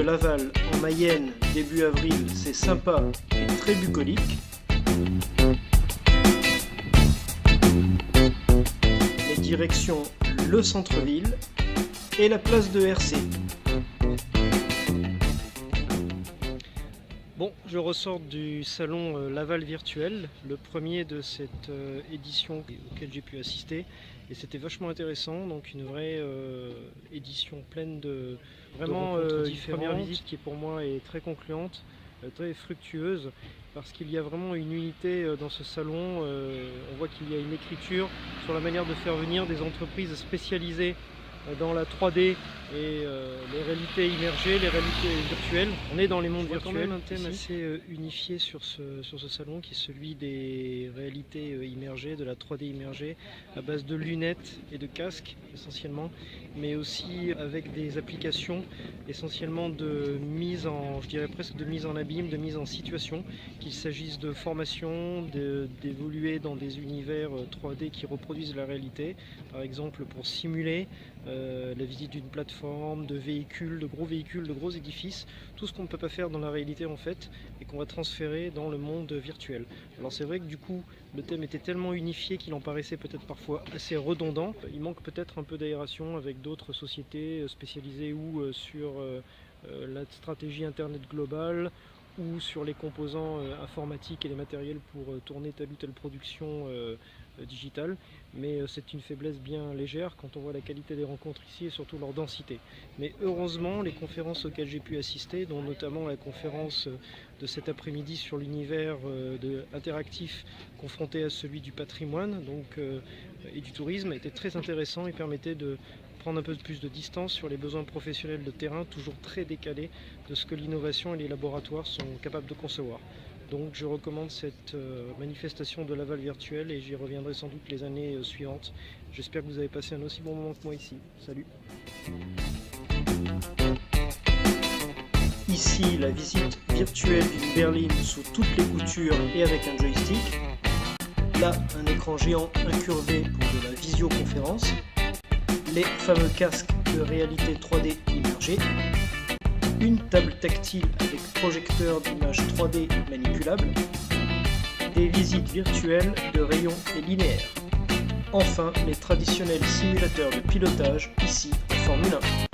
Laval en Mayenne début avril, c'est sympa et très bucolique. Les directions le centre-ville et la place de RC. Bon, je ressors du salon Laval virtuel, le premier de cette édition auquel j'ai pu assister, et c'était vachement intéressant. Donc une vraie édition pleine de vraiment une première visite qui pour moi est très concluante, très fructueuse, parce qu'il y a vraiment une unité dans ce salon. On voit qu'il y a une écriture sur la manière de faire venir des entreprises spécialisées dans la 3D et les réalités immergées, les réalités virtuelles. On est dans les mondes virtuels. Quand même un thème assez unifié sur ce salon, qui est celui des réalités immergées, de la 3D immergée, à base de lunettes et de casques essentiellement, mais aussi avec des applications essentiellement de mise en, je dirais presque de mise en abîme, de mise en situation, qu'il s'agisse de formation, d'évoluer dans des univers 3D qui reproduisent la réalité, par exemple pour simuler la visite d'une plateforme, de véhicules, de gros édifices, tout ce qu'on ne peut pas faire dans la réalité en fait, et qu'on va transférer dans le monde virtuel. Alors c'est vrai que du coup, le thème était tellement unifié qu'il en paraissait peut-être parfois assez redondant. Il manque peut-être un peu d'aération avec d'autres sociétés spécialisées ou sur la stratégie Internet globale, ou sur les composants informatiques et les matériels pour tourner telle ou telle production digitale, mais c'est une faiblesse bien légère quand on voit la qualité des rencontres ici et surtout leur densité. Mais heureusement, les conférences auxquelles j'ai pu assister, dont notamment la conférence de cet après-midi sur l'univers interactif confronté à celui du patrimoine et du tourisme, étaient très intéressants et permettaient de prendre un peu plus de distance sur les besoins professionnels de terrain, toujours très décalés de ce que l'innovation et les laboratoires sont capables de concevoir. Donc je recommande cette manifestation de Laval virtuel et j'y reviendrai sans doute les années suivantes. J'espère que vous avez passé un aussi bon moment que moi ici. Salut! Ici, la visite virtuelle d'une berline sous toutes les coutures et avec un joystick. Là, un écran géant incurvé pour de la visioconférence. Les fameux casques de réalité 3D immergée. Une table tactile avec projecteur d'images 3D manipulable, des visites virtuelles de rayons et linéaires. Enfin, les traditionnels simulateurs de pilotage, ici en Formule 1.